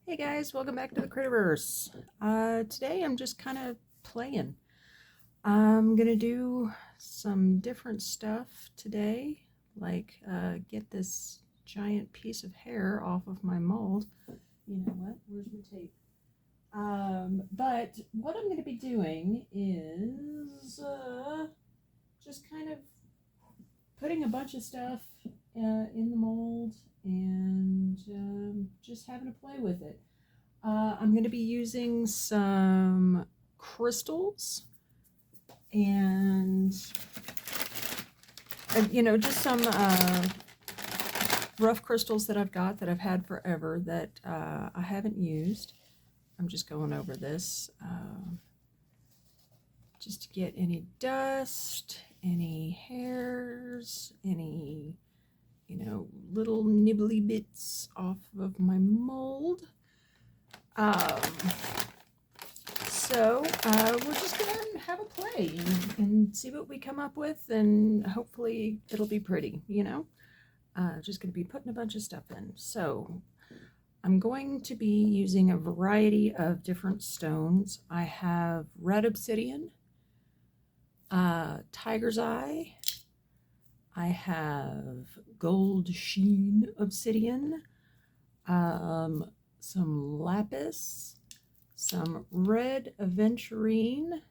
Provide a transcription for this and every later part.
Hey guys, welcome back to the Critterverse. Today I'm just kind of playing. I'm gonna do some different stuff today, like get this giant piece of hair off of my mold. You know what? Where's my tape? But what I'm gonna be doing is just kind of putting a bunch of stuff in the mold and just having to play with it. I'm going to be using some crystals and just some rough crystals that I've got that I've had forever that I haven't used. I'm just going over this just to get any dust, any hairs, any little nibbly bits off of my mold. So we're just gonna have a play and see what we come up with, and hopefully it'll be pretty, just gonna be putting a bunch of stuff in. So I'm going to be using a variety of different stones. I have red obsidian, tiger's eye, I have gold sheen obsidian, some lapis, some red aventurine,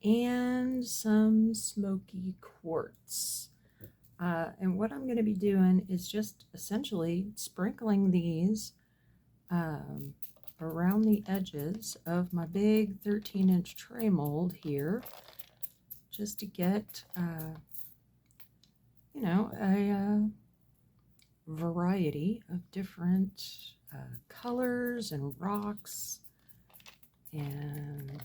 and some smoky quartz. And what I'm going to be doing is just essentially sprinkling these around the edges of my big 13-inch tray mold here, just to get a variety of different colors and rocks. And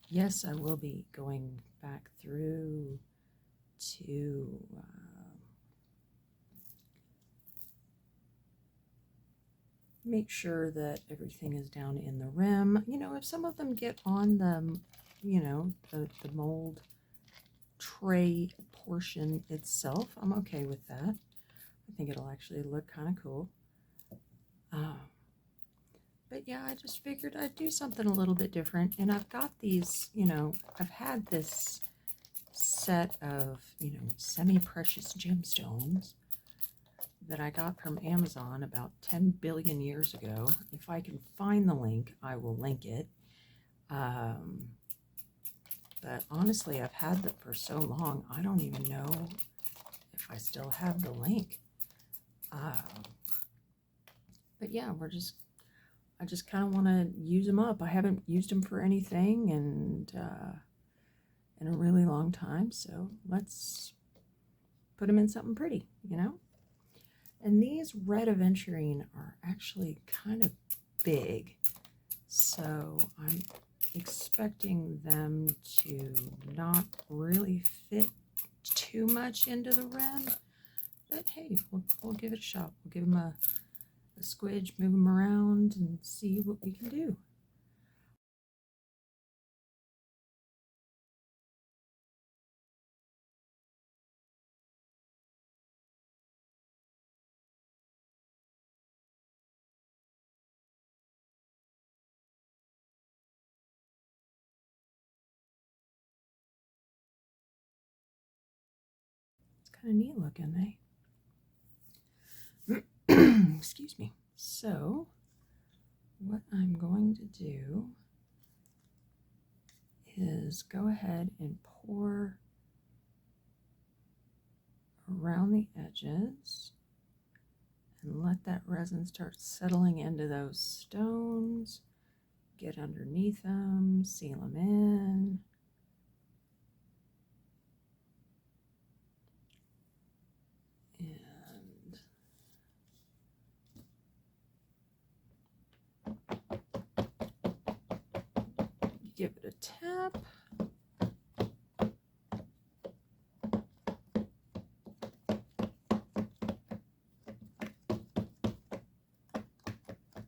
yes, I will be going back through to make sure that everything is down in the rim. If some of them get on the the mold tray portion itself, I'm okay with that. I think it'll actually look kind of cool. But yeah, I just figured I'd do something a little bit different. And I've got these, I've had this set of, semi-precious gemstones that I got from Amazon about 10 billion years ago. If I can find the link, I will link it. But honestly, I've had them for so long, I don't even know if I still have the link. But yeah, I just kind of want to use them up. I haven't used them for anything and in a really long time, so let's put them in something pretty, And these red aventurine are actually kind of big, so I'm expecting them to not really fit too much into the rim, but hey, we'll give it a shot. We'll give them a squidge, move them around, and see what we can do. It's kind of neat looking, eh? Excuse me. So what I'm going to do is go ahead and pour around the edges and let that resin start settling into those stones, get underneath them, seal them in. Give it a tap.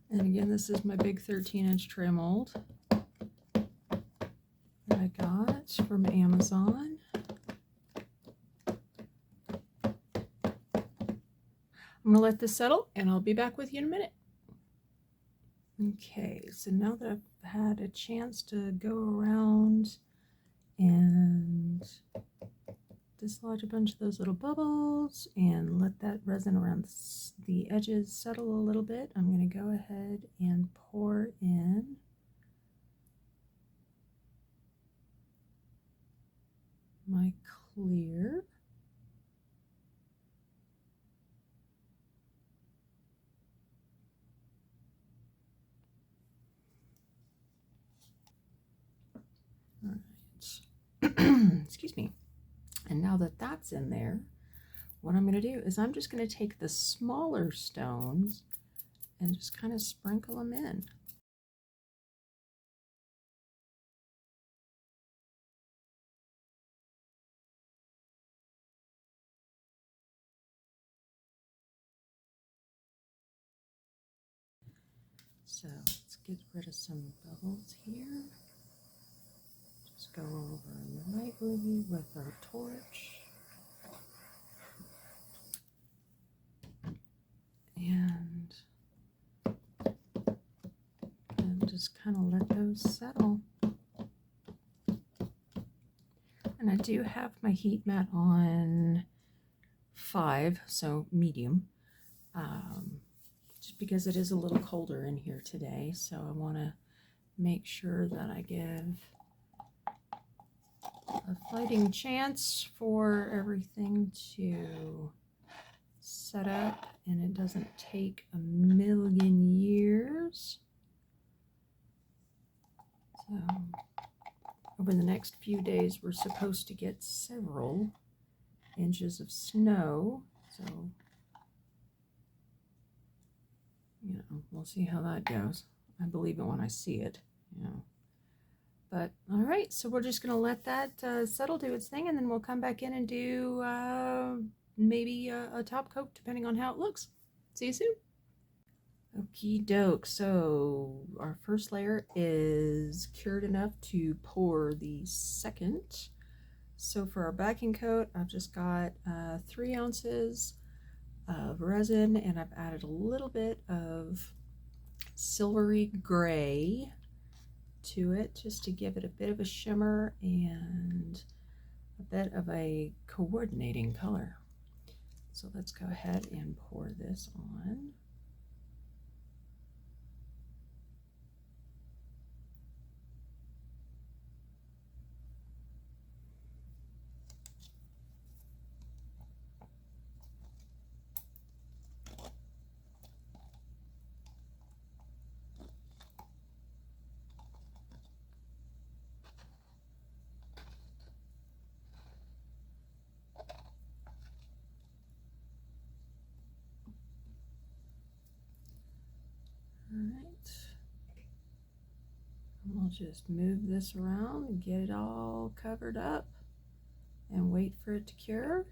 And again, this is my big 13-inch tray mold that I got from Amazon. I'm going to let this settle, and I'll be back with you in a minute. Okay, so now that I've had a chance to go around and dislodge a bunch of those little bubbles and let that resin around the edges settle a little bit, I'm going to go ahead and pour in my clear. All right. Excuse me. And now that that's in there, what I'm going to do is I'm just going to take the smaller stones and just kind of sprinkle them in. So let's get rid of some bubbles here. Just go over lightly with our torch. And just kind of let those settle. And I do have my heat mat on 5, so medium, just because it is a little colder in here today. So I want to make sure that I give a fighting chance for everything to set up and it doesn't take a million years. So over the next few days we're supposed to get several inches of snow, so you know, we'll see how that goes. I believe it when I see it, you know. But all right, so we're just gonna let that settle, do its thing, and then we'll come back in and do maybe a top coat depending on how it looks. See you soon. Okie doke, so our first layer is cured enough to pour the second. So for our backing coat, I've just got 3 ounces of resin, and I've added a little bit of silvery gray to it just to give it a bit of a shimmer and a bit of a coordinating color. So let's go ahead and pour this on. All right, and we'll just move this around and get it all covered up and wait for it to cure.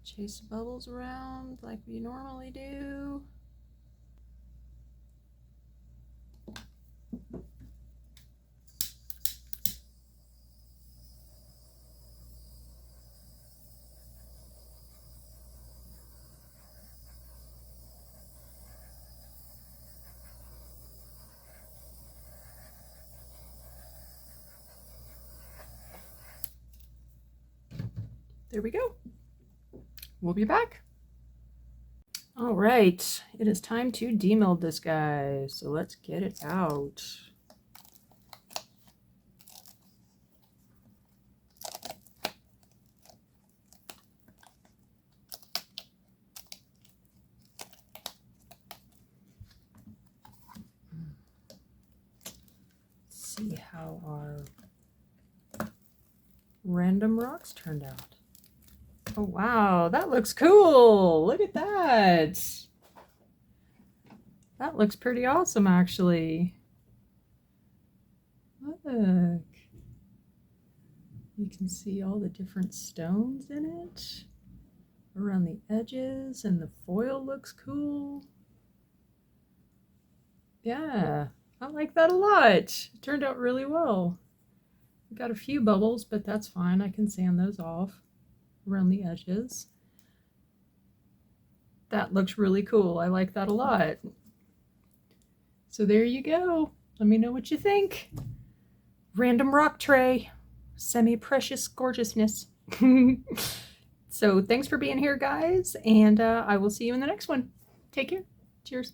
Chase the bubbles around like we normally do. There we go. We'll be back. All right, it is time to demeld this guy. So let's get it out. Let's see how our random rocks turned out. Oh wow, that looks cool. Look at that. That looks pretty awesome actually. Look. You can see all the different stones in it around the edges, and the foil looks cool. Yeah, I like that a lot. It turned out really well. Got a few bubbles, but that's fine. I can sand those off around the edges. That looks really cool. I like that a lot. So there you go. Let me know what you think. Random rock tray. Semi-precious gorgeousness. So thanks for being here, guys, and I will see you in the next one. Take care. Cheers.